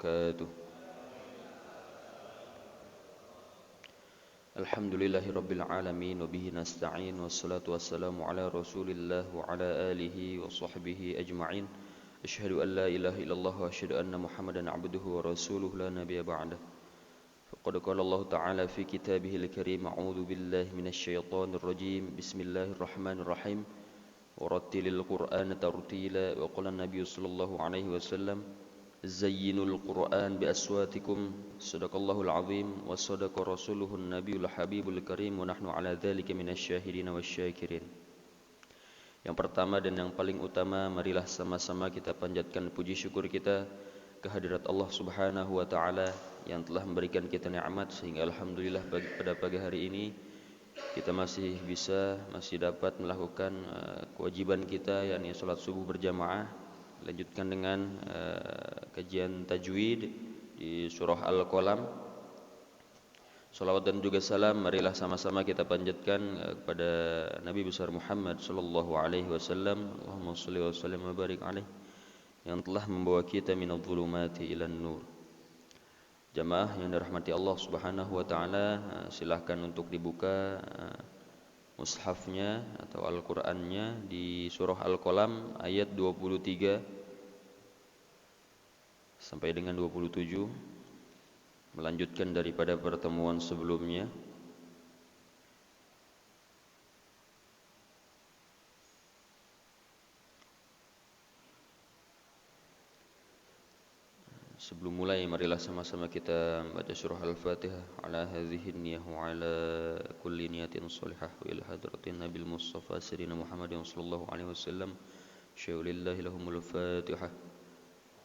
وبركاته. الحمد لله رب العالمين وبه نستعين والصلاة والسلام على رسول الله وعلى آله وصحبه أجمعين. أشهد أن لا إله إلا الله وأشهد أن محمدا عبده ورسوله لا نبي بعده. فقد قال الله تعالى في كتابه الكريم: أعوذ بالله من الشيطان الرجيم. بسم الله الرحمن الرحيم. ورتل القرآن ترتيلا. وقال النبي صلى الله عليه وسلم: زينوا القرآن بأصواتكم. صدق الله العظيم وصدق رسوله النبي الحبيب الكريم ونحن على ذلك من الشاهدين والشاكرين. Yang pertama dan yang paling utama, marilah sama-sama kita panjatkan puji syukur kita kehadirat Allah Subhanahu wa taala yang telah memberikan kita nikmat sehingga alhamdulillah pada pagi hari ini kita masih dapat melakukan kewajiban kita, yakni salat subuh berjamaah. Lanjutkan dengan kajian tajwid di surah Al-Qalam. Salawat dan juga salam marilah sama-sama kita panjatkan kepada Nabi besar Muhammad sallallahu alaihi wasallam. Allahumma shalli wa sallim wa barik alaihi, yang telah membawa kita minadh dhulumati ilan nur. Jamaah yang dirahmati Allah Subhanahu wa taala, silahkan untuk dibuka mushafnya atau Al-Qur'annya di surah Al-Qalam ayat 23 sampai dengan 27, melanjutkan daripada pertemuan sebelumnya. Sebelum mulai, marilah sama-sama kita baca surah Al-Fatihah ala hadhihi niyah wa ala kulli niyatin salihah wa ila hadratin Nabil Mustafa Sayyidina Muhammadin sallallahu alaihi wasallam. Syaulillahi lahumul Fatihah.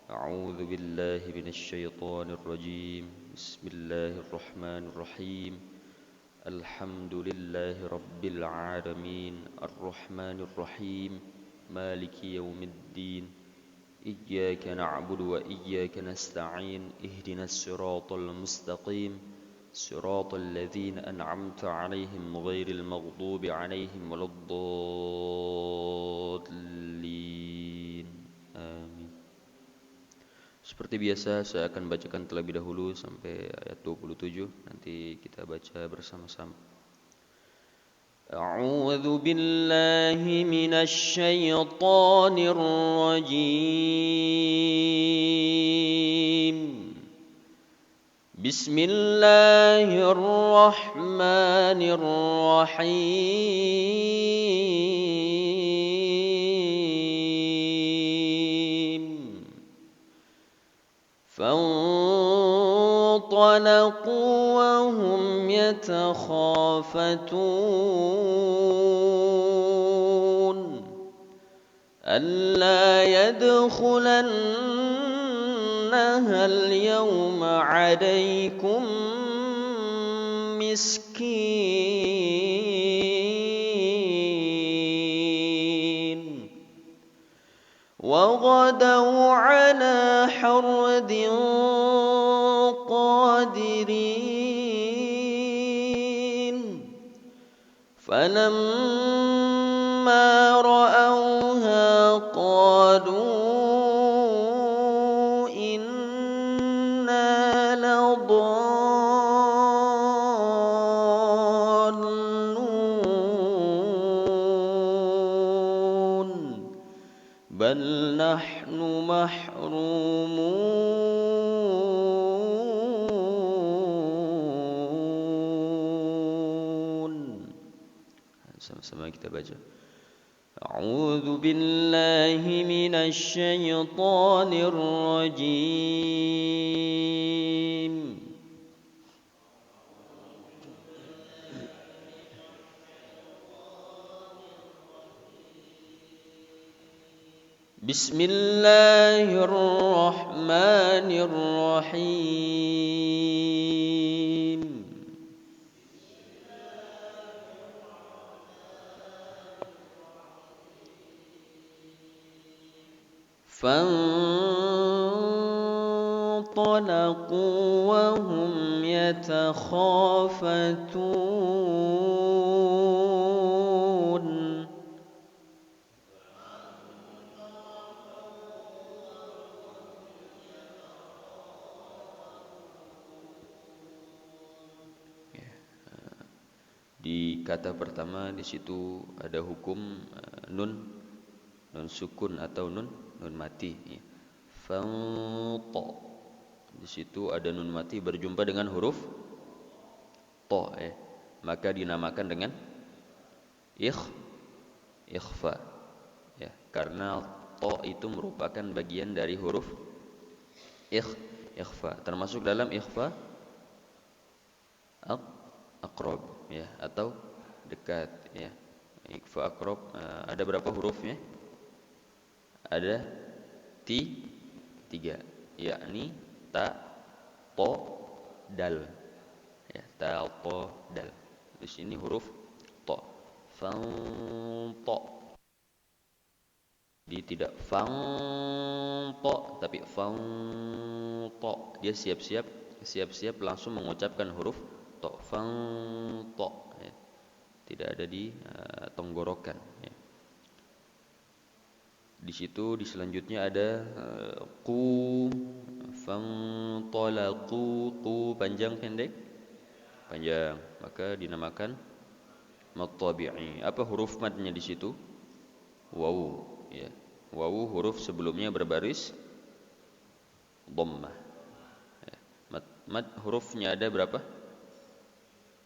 A'udzu billahi minasy syaithanir rajim. Bismillahirrahmanirrahim. Alhamdulillahi rabbil alamin. Arrahmanir rahim. Maliki yaumiddin. Iyyaka na'budu wa iyyaka nasta'in. Ihdinas siratal mustaqim. Siratal ladzina an'amta 'alaihim ghairil maghdubi 'alaihim waladdallin. Amin. Seperti biasa saya akan bacakan terlebih dahulu sampai ayat 27, nanti kita baca bersama-sama. أعوذ بالله من الشيطان الرجيم. بسم الله الرحمن الرحيم. فانطلقوا وهم يتخافتون ألا يدخلنها اليوم عليكم مسكين. وغدوا على حرد قادرين. فلما رأوها قالوا إنا لضالون بل نحن محرومون. Sama-sama kita baca. A'udzu billahi minasy syaithanir rajim. Bismillahirrahmanirrahim. فانطلقوا وهم يتخافتون kata pertama di situ ada hukum nun sukun atau nun mati ya. Fanta. Di situ ada nun mati berjumpa dengan huruf ta ya. Maka dinamakan dengan ikhfa ya, karena ta itu merupakan bagian dari huruf ikhfa, termasuk dalam ikhfa aqrab ya, atau dekat ya. Ikhfa aqrab ada berapa hurufnya? Ada tiga, yakni ta, to, dal ya, ta, to, dal. Di sini huruf to. Fanta. Jadi tidak fanta tapi fanta. Dia siap-siap langsung mengucapkan huruf to. Fanta ya. Tidak ada di tenggorokan ya. Di situ di selanjutnya ada qu, fantalaqu, qu panjang pendek? Panjang, maka dinamakan mad tabi'i. Apa huruf madnya di situ? Wawu ya. Wawu huruf sebelumnya berbaris dhammah. Ya. Mad hurufnya ada berapa?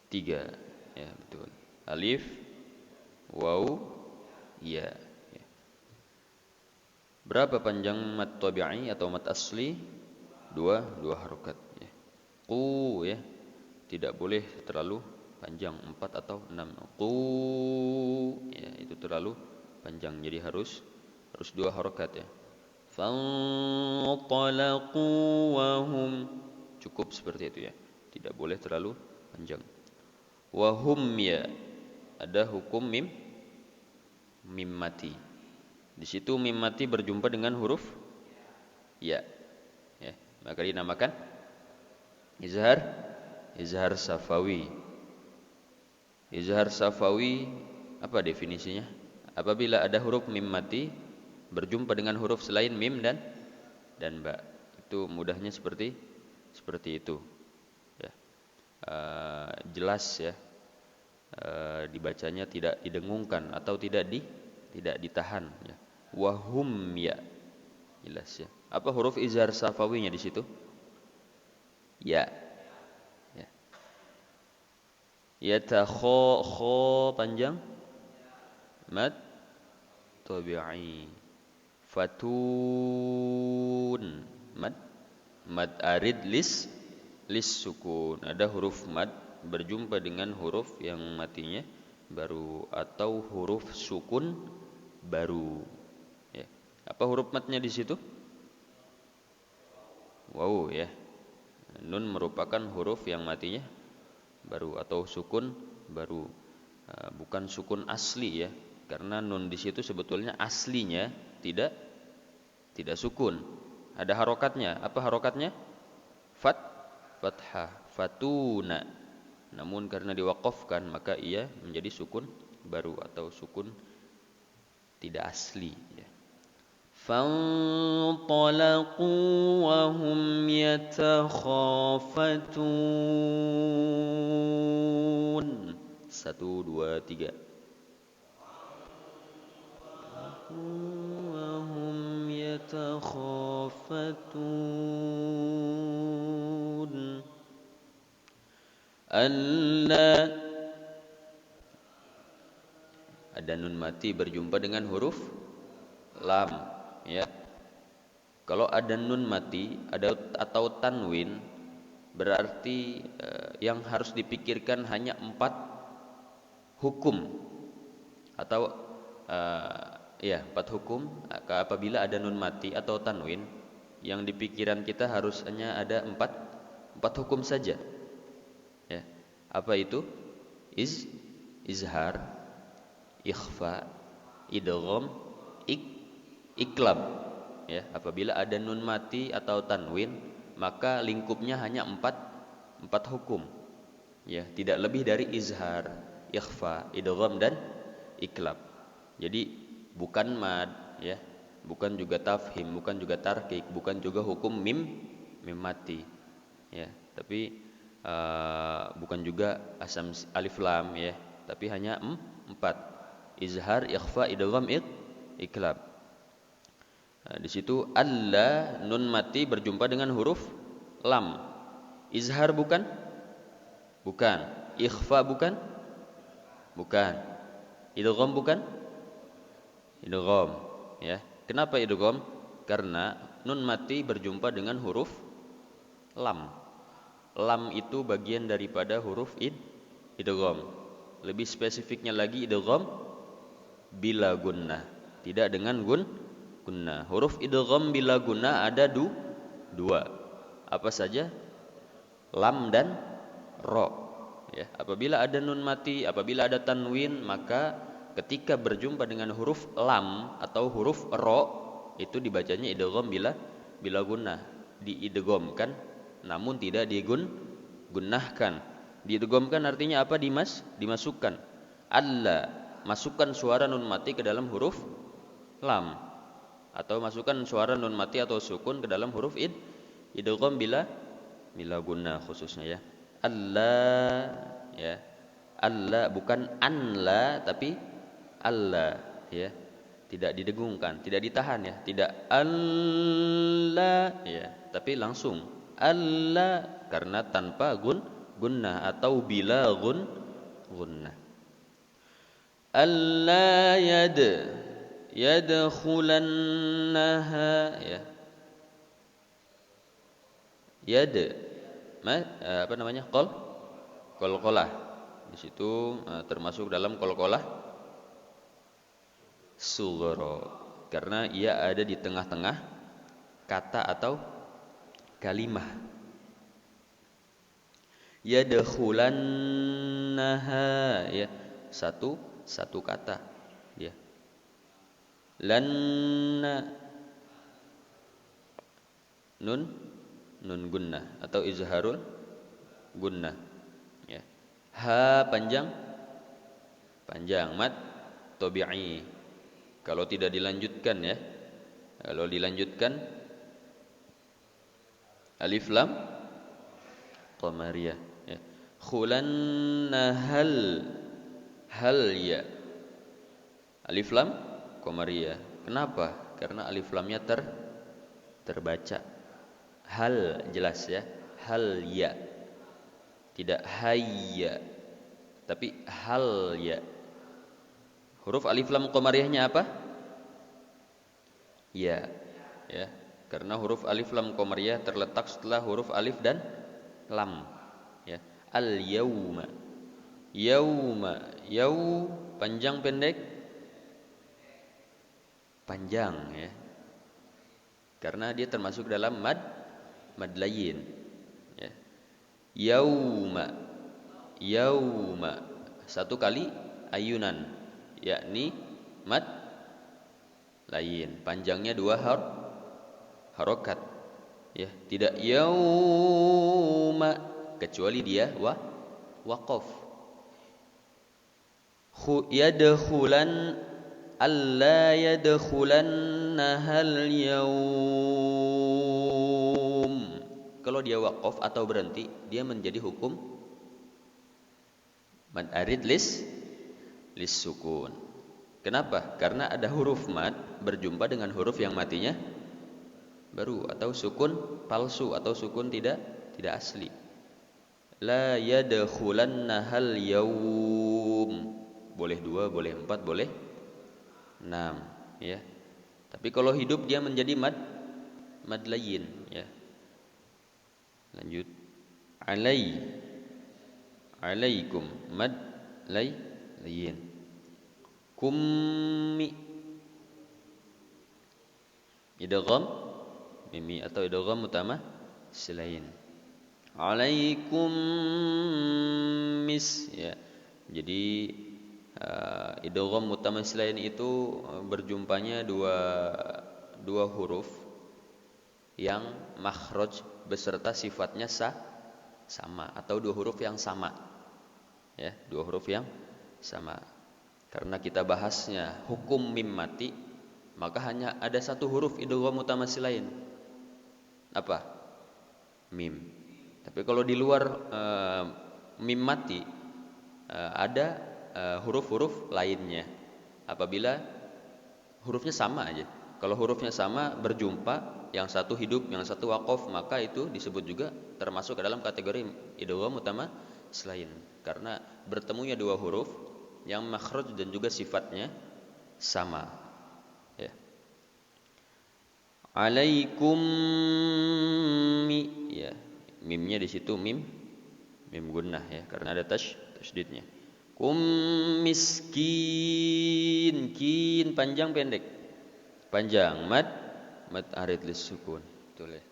3 ya, betul. Alif, wawu, ya. Berapa panjang mad tabi'i atau mad asli? Dua harokat ya. Qu ya. Tidak boleh terlalu panjang 4 atau 6. Qu ya, itu terlalu panjang, jadi harus 2 harokat ya. Fantalaqu wa hum, cukup seperti itu ya. Tidak boleh terlalu panjang. Wa hum ya. Ada hukum mim mati. Di situ mim mati berjumpa dengan huruf ya. Ya, maka dinamakan izhar safawi. Izhar safawi apa definisinya? Apabila ada huruf mim mati berjumpa dengan huruf selain mim dan ba. Itu mudahnya seperti itu. Ya. Jelas ya. Dibacanya tidak didengungkan atau tidak ditahan ya. Wahum ya, jelas ya. Apa huruf izhar safawinya di situ? Ya. Ya. Kho panjang. Mad tabi'i. Fatun mad arid lis sukun. Ada huruf mad berjumpa dengan huruf yang matinya baru atau huruf sukun baru. Ya. Apa huruf matnya di situ? Wawu ya. Nun merupakan huruf yang matinya baru atau sukun baru. Bukan sukun asli ya. Karena nun di situ sebetulnya aslinya tidak sukun. Ada harokatnya. Apa harokatnya? Fathah. Fatuna. Namun karena diwaqafkan maka ia menjadi sukun baru atau sukun tidak asli ya. Fantalaqu wa hum yatakhafatun. 1 2 3. Wa hum yatakhafatun. Alla. Ada nun mati berjumpa dengan huruf lam ya. Kalau ada nun mati atau tanwin berarti yang harus dipikirkan hanya 4 hukum atau 4 hukum. Apabila ada nun mati atau tanwin, yang di pikiran kita harusnya ada 4 hukum saja. Ya. Apa itu? Izhar, ikhfa, idgham, iklab. Ya, apabila ada nun mati atau tanwin, maka lingkupnya hanya 4 hukum. Ya, tidak lebih dari izhar, ikhfa, idgham dan iklab. Jadi bukan mad ya, bukan juga tafhim, bukan juga tarkik, bukan juga hukum mim mati. Ya, tapi bukan juga asam alif lam ya, tapi hanya 4. Izhar, ikhfa, idgham, iqlab. Nah, di situ alla nun mati berjumpa dengan huruf lam. Izhar bukan? Bukan. Ikhfa bukan? Bukan. Idgham bukan? Idgham, ya. Kenapa idgham? Karena nun mati berjumpa dengan huruf lam. Lam itu bagian daripada huruf idgham. Lebih spesifiknya lagi idgham bila gunnah, tidak dengan gunnah. Huruf idgham bila gunnah ada dua. Apa saja? Lam dan ro. Ya, apabila ada nun mati, apabila ada tanwin, maka ketika berjumpa dengan huruf lam atau huruf ro, itu dibacanya idgham bila gunnah, diidghamkan namun tidak digunnahkan. Diidghamkan artinya apa? Dimasukkan. Alla, masukkan suara nun mati ke dalam huruf lam, atau masukkan suara nun mati atau sukun ke dalam huruf idgham bila gunnah khususnya, ya. Alla, ya. Alla bukan anla tapi alla, ya. Tidak didengungkan, tidak ditahan, ya. Tidak alla, ya, tapi langsung alla karena tanpa gunnah atau bila gunnah. Alla yadkhulannaha, ya. Apa namanya? Qalqalah. Di situ termasuk dalam qalqalah sughra karena ia ada di tengah-tengah kata atau kalimah. Yadkhulannaha, ya, satu kata, ya. Lanna, nun gunnah atau izharul gunnah, ya. Ha panjang mad tabi'i. Kalau tidak dilanjutkan, ya. Kalau dilanjutkan alif lam qamariyah, ya. Khulannahal, hal, ya. Alif lam qamariyah. Kenapa? Karena alif lamnya terbaca. Hal jelas, ya. Hal, ya. Tidak hayya, tapi hal, ya. Huruf alif lam qamariyahnya apa? Ya, ya. Karena huruf alif lam qamariyah terletak setelah huruf alif dan lam, ya. Al yauma, panjang pendek? Panjang, ya. Karena dia termasuk dalam mad layin, ya. Yauma, satu kali ayunan, yakni mad layin, panjangnya 2 harokat, ya. Tidak yauma kecuali dia waqaf. Yadkhulan, alla yadkhulannahal yaum. Kalau dia waqaf atau berhenti, dia menjadi hukum mad arid lis sukun. Kenapa? Karena ada huruf mad berjumpa dengan huruf yang matinya baru, atau sukun palsu, atau sukun tidak asli. La yadkhulannahal yaum. Boleh 2, boleh 4, boleh 6, ya. Tapi kalau hidup dia menjadi mad layin, ya. Lanjut. Alaikum, mad layin. Kummi, idgham mimi atau idgham utama silain. Alaikum mis, ya. Jadi idgham utama silain itu berjumpanya dua huruf yang makhraj beserta sifatnya sama, atau 2 huruf yang sama, ya. 2 huruf yang sama. Karena kita bahasnya hukum mim mati, maka hanya ada 1 huruf idgham mutamatsilain. Apa? Mim. Tapi kalau di luar mim mati ada huruf-huruf lainnya. Apabila hurufnya sama aja. Kalau hurufnya sama berjumpa, yang satu hidup, yang satu waqaf, maka itu disebut juga termasuk ke dalam kategori idgham mutamatslain. Karena bertemunya dua huruf yang makhraj dan juga sifatnya sama. Ya. Alaikum ya. Mimnya di situ mim gunnah ya, karena ada tasydidnya. Kum miskin, kin panjang pendek. Panjang mad arid lis sukun. Betul ya.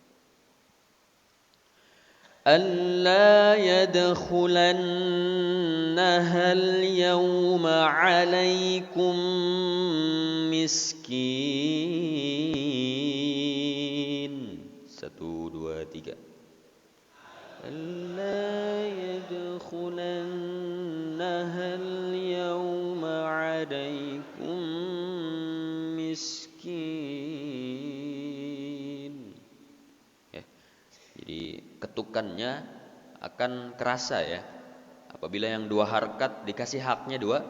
Alla yadkhulannaha al-yawma 'alaikum miskin. 1 2 3. Alla yadkhulannaha al-yawma 'alaikum miskin. Ya. Jadi ketukannya akan kerasa ya. Apabila yang 2 harkat dikasih haknya 2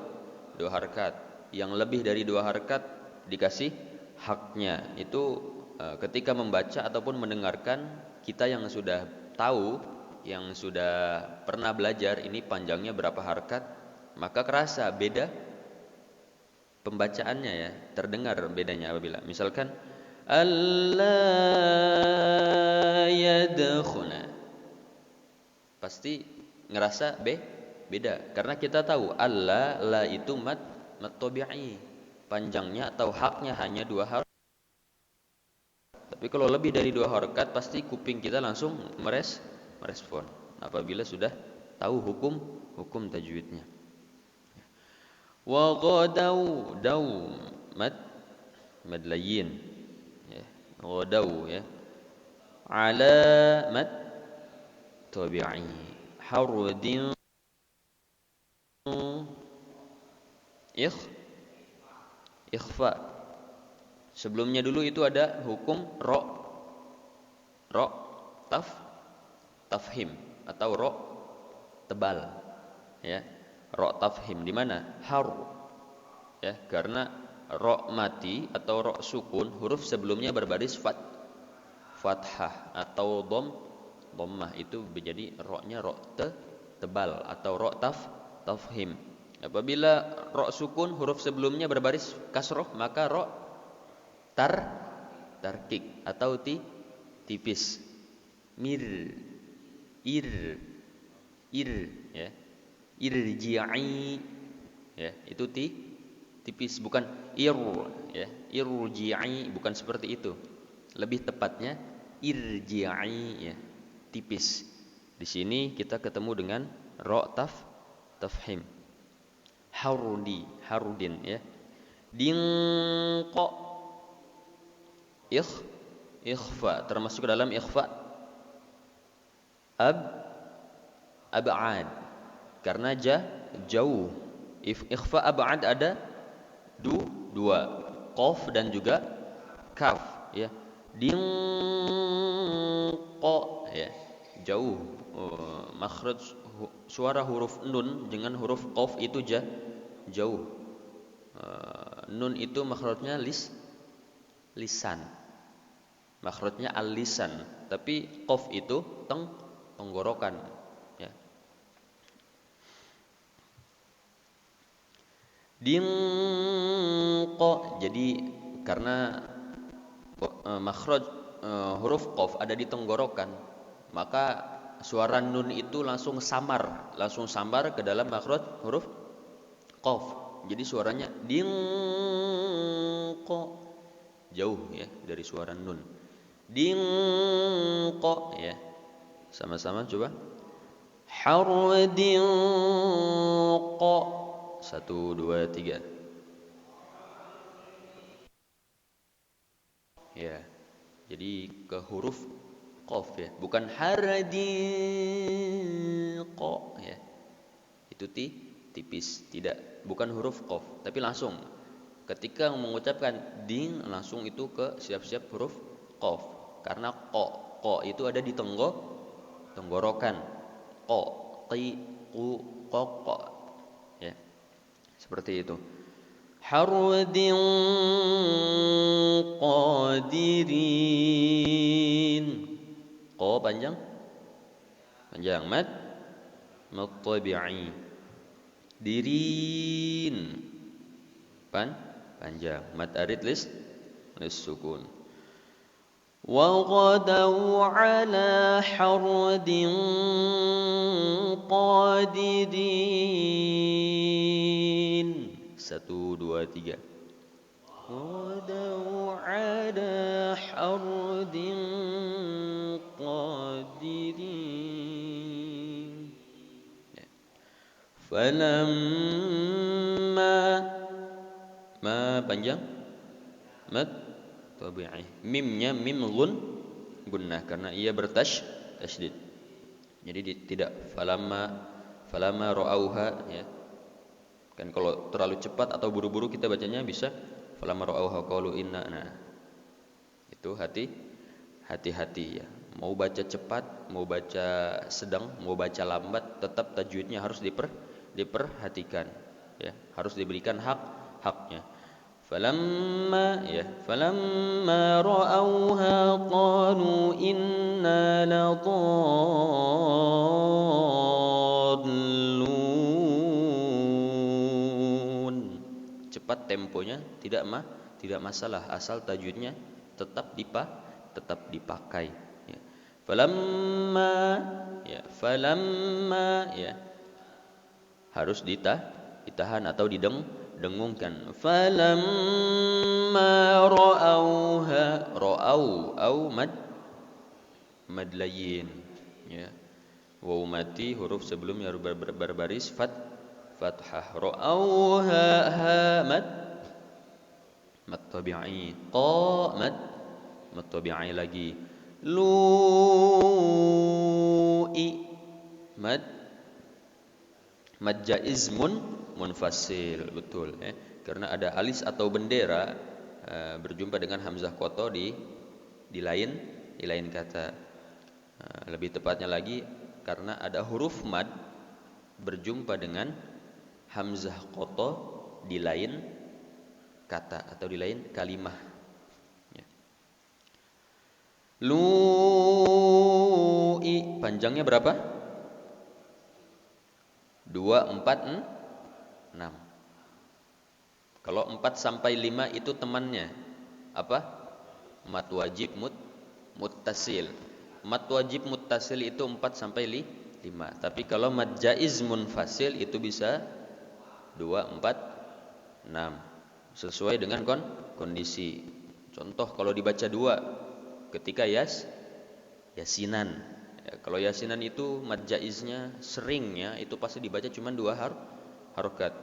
harkat, yang lebih dari 2 harkat dikasih haknya. Itu ketika membaca ataupun mendengarkan, kita yang sudah tahu, yang sudah pernah belajar ini panjangnya berapa harkat, maka kerasa beda pembacaannya ya, terdengar bedanya. Apabila misalkan alla yadkhuna, pasti ngerasa beda karena kita tahu alla la itu mad tabi'i, panjangnya atau haknya hanya 2 harkat. Tapi kalau lebih dari 2 harkat pasti kuping kita langsung merespon apabila sudah tahu hukum tajwidnya. Wa ghadaw daw mad layyin ya, ghadaw ya, alamat tabi'i harudin ikhfa. Sebelumnya dulu itu ada hukum ro tafhim atau ro tebal ya, ro tafhim di mana har ya, karena ro mati atau ro sukun huruf sebelumnya berbaris fathah atau dhammah, itu menjadi ro-nya ro tebal atau ro tafhim. Apabila ro sukun huruf sebelumnya berbaris kasroh, maka ro tarkik atau tipis. Ir ya, irji'i ya, itu tipis, bukan ya, irji'i bukan seperti itu. Lebih tepatnya irji'i ya, tipis. Di sini kita ketemu dengan ro tafhim. Harudin ya. Dinqa ikhfa termasuk ke dalam ikhfa. Ab'ad karena jauh. Ikhfa ab'ad ada 2, qaf dan juga kaf ya. Dinqa ya, jauh. Makhraj suara huruf nun dengan huruf qaf itu jauh. Nun itu makhrajnya lisan, makhrajnya al-lisan, tapi qaf itu tenggorokan ya. Dinqa, jadi karena makhraj huruf qaf ada di tenggorokan, maka suara nun itu langsung samar ke dalam makhraj huruf qaf. Jadi suaranya dinqa, jauh ya dari suara nun. Dinqa ya. Sama-sama coba. Hardinqa. 1 2 3. Ya. Jadi ke huruf qaf ya, bukan hardinqa ya. Itu tipis, tidak, bukan huruf qaf, tapi langsung ketika mengucapkan ding langsung itu ke siap-siap huruf qaf, karena qa itu ada di tenggorokan. Qa qi qu qa ya. Seperti itu. Harudin qadirin. Qa panjang? Panjang. Mad tabi'i. Dirin. Panjang. Mad arid lis sukun. Wa ghadaw ala hardin qadirin. 1, 2, 3. Ghadaw ala hardin qadirin. Falamma ma panjang? Mad tabi'i. Mimnya mim gunnah karena ia bertasydid. Jadi tidak falamma ra'auha ya. Kan kalau terlalu cepat atau buru-buru kita bacanya bisa falamma ra'auha qalu inna. Nah, itu hati-hati ya. Mau baca cepat, mau baca sedang, mau baca lambat, tetap tajwidnya harus diperhatikan ya. Harus diberikan haknya. Falamma ra'auha qalu inna ladallun. Cepat temponya tidak masalah asal tajwidnya tetap dipakai ya. Falamma ya harus ditahan atau didengungkan. Falamma ra'au mad layyin ya. Waw mati huruf sebelumnya berbaris fathah. Ra'auha ha mad tabi'i. Qa mad tabi'i lagi. Lu'i mad jaiz munfasil, betul ya. Karena ada alis atau bendera berjumpa dengan hamzah qata di lain kata. Lebih tepatnya lagi karena ada huruf mad berjumpa dengan hamzah qata di lain kata atau di lain kalimah ya. Lu'i panjangnya berapa? 2, 4, 6. Kalau 4 sampai 5 itu temannya apa? Mad wajib muttasil. Mad wajib muttasil itu 4 sampai 5. Tapi kalau mad jaiz munfasil itu bisa 2, 4, 6. Sesuai dengan kondisi. Contoh kalau dibaca 2 ketika yasinan. Ya, kalau yasinan itu mad jaiznya seringnya itu pasti dibaca cuma 2 harokat.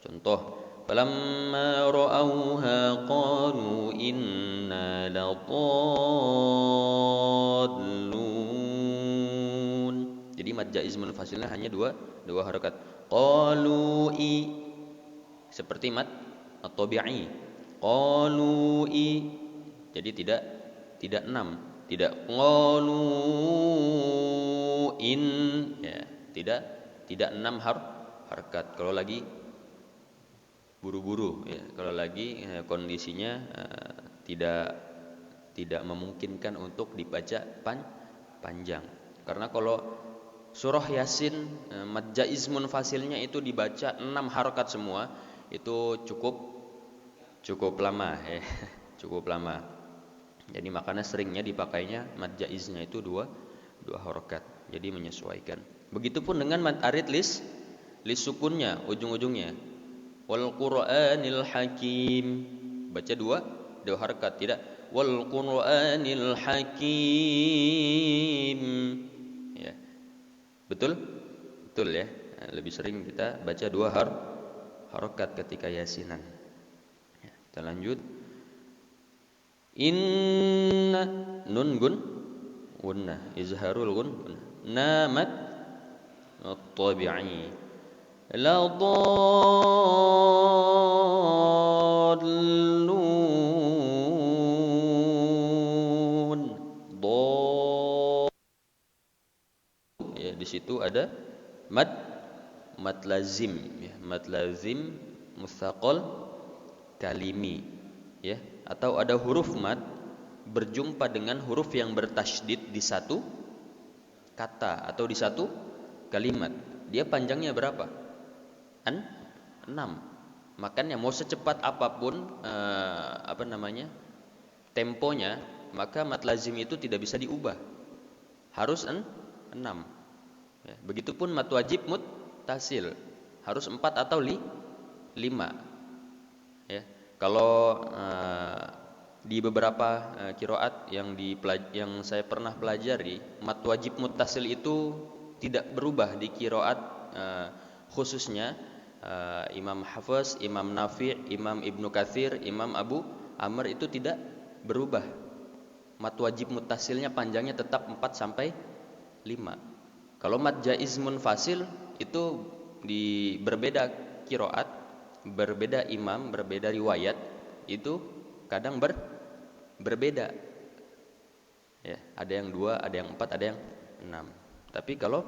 Contoh, falamma ra'auha qalu inna ladallun. Jadi mad jaiz munfasilnya hanya 2 harokat. Qalu seperti mad tabi'i. Qalu jadi tidak 6. Tidak qalu in ya, tidak 6 harakat kalau lagi buru-buru ya. Kalau lagi kondisinya tidak memungkinkan untuk dibaca panjang. Karena kalau surah Yasin mad jaiz munfasilnya itu dibaca 6 harakat semua, itu cukup lama ya. Cukup lama. Jadi makanya seringnya dipakainya mad jaiznya itu 2 harokat. Jadi menyesuaikan. Begitupun dengan mad arid lis sukunnya ujung-ujungnya. Wal Qur'anil Hakim. Baca 2 harokat, tidak wal Qur'anil Hakim. Ya. Betul ya. Lebih sering kita baca 2 harokat ketika yasinan. Ya, kita lanjut. Inna nun gunnah izharul gunnah namat tabi'i la dallun ya. Di situ ada mad mad lazim ya, mad lazim mutsaqal kalimi ya, atau ada huruf mad berjumpa dengan huruf yang bertasydid di satu kata atau di satu kalimat. Dia panjangnya berapa? 6. Makanya mau secepat apapun temponya, maka mad lazim itu tidak bisa diubah. Harus 6. Ya, begitupun mad wajib muttasil harus 4 atau 5. Ya. Kalau di beberapa qiraat yang saya pernah pelajari, mad wajib muttasil itu tidak berubah di qiraat khususnya Imam Hafiz, Imam Nafi', Imam Ibnu Katsir, Imam Abu Amr itu tidak berubah. Mad wajib muttasilnya panjangnya tetap 4 sampai 5. Kalau mad jaiz munfasil itu di berbeda qiraat, berbeda imam, berbeda riwayat, itu kadang berbeda. Ya, ada yang 2, ada yang 4, ada yang 6. Tapi kalau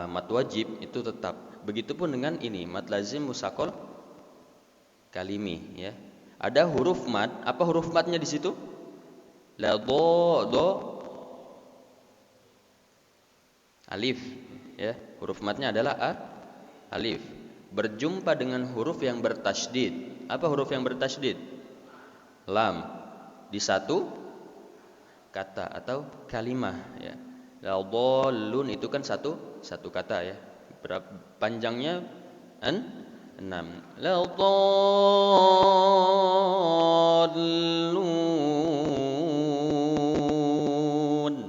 mad wajib itu tetap. Begitupun dengan ini mad lazim mutsaqal kalimi ya. Ada huruf mad, apa huruf madnya di situ? La do alif ya. Huruf madnya adalah alif. Berjumpa dengan huruf yang bertasydid. Apa huruf yang bertasydid? Lam. Di satu kata atau kalimah ya. La dhallun itu kan satu kata ya. Panjangnya 6. La dhallun.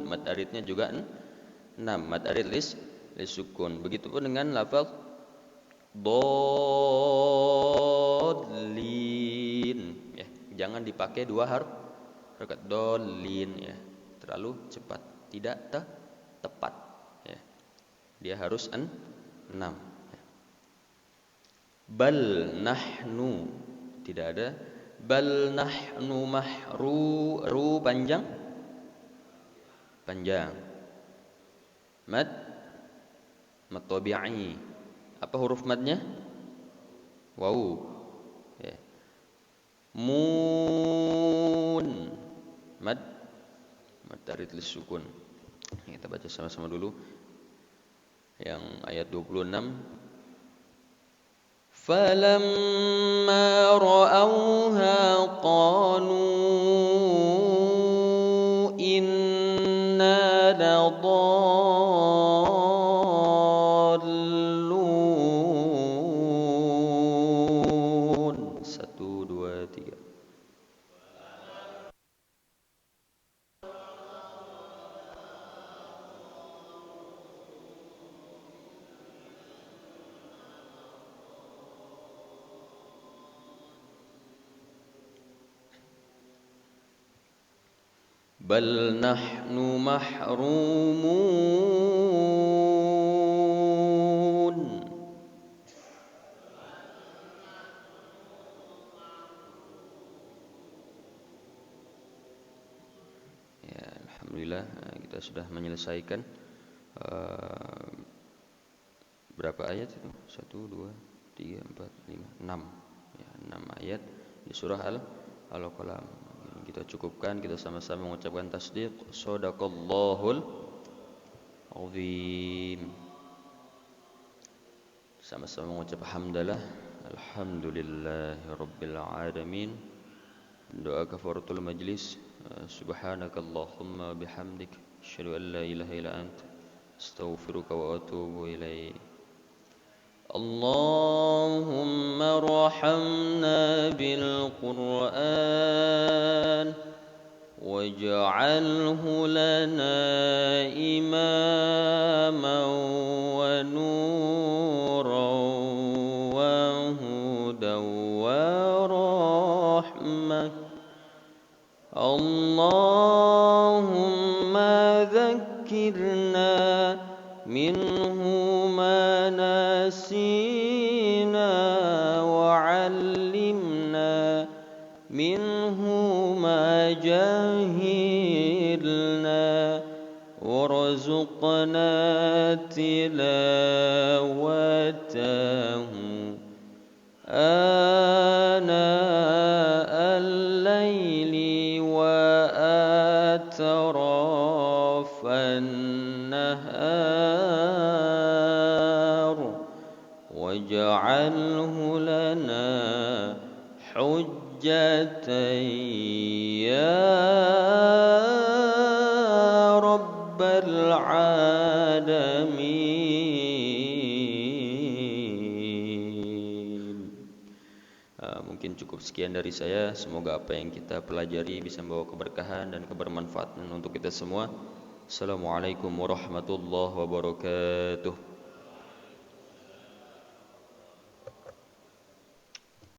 Mad aridnya juga 6. Mad arid lis sukun. Begitupun dengan lafaz dallin ya. Jangan dipakai 2 harakat dallin ya. Terlalu cepat, tidak tepat ya. Dia harus 6 ya. Bal nahnu tidak ada. Bal nahnu ru panjang. Mad tabi'i. Apa huruf madnya? Waw ya. Mun mad tarid lis sukun. Kita baca sama-sama dulu yang ayat 26. Falamma ra'awha qalu inna ladallun. 1 2 3. Bal nahnu mahrumun. Ya, alhamdulillah kita sudah menyelesaikan berapa ayat itu? 1 2 3 4 5 6. Ya, 6 ayat di surah Al-Qalam. Kita cukupkan, kita sama-sama mengucapkan tasdiq. Shadaqallahul azim. Sama-sama mengucap hamdalah. Alhamdulillahirabbil alamin. Doa kafaratul majlis. Subhanakallahumma bihamdik asyhadu an la ilaha illa anta astaghfiruka wa atubu ilaik. اللهم ارحمنا بالقرآن واجعله لنا إماما ونورا وهدى ورحمة. اللهم ذكرنا منه ما نسينا وعلمنا منه ما جهلنا وارزقنا وارزقنا تلاوته آناء الليل وأطراف النهار واجعله لنا حجة يا رب العالمين. Mungkin cukup sekian dari saya. Semoga apa yang kita pelajari bisa membawa keberkahan dan kebermanfaatan untuk kita semua. Assalamualaikum warahmatullahi wabarakatuh.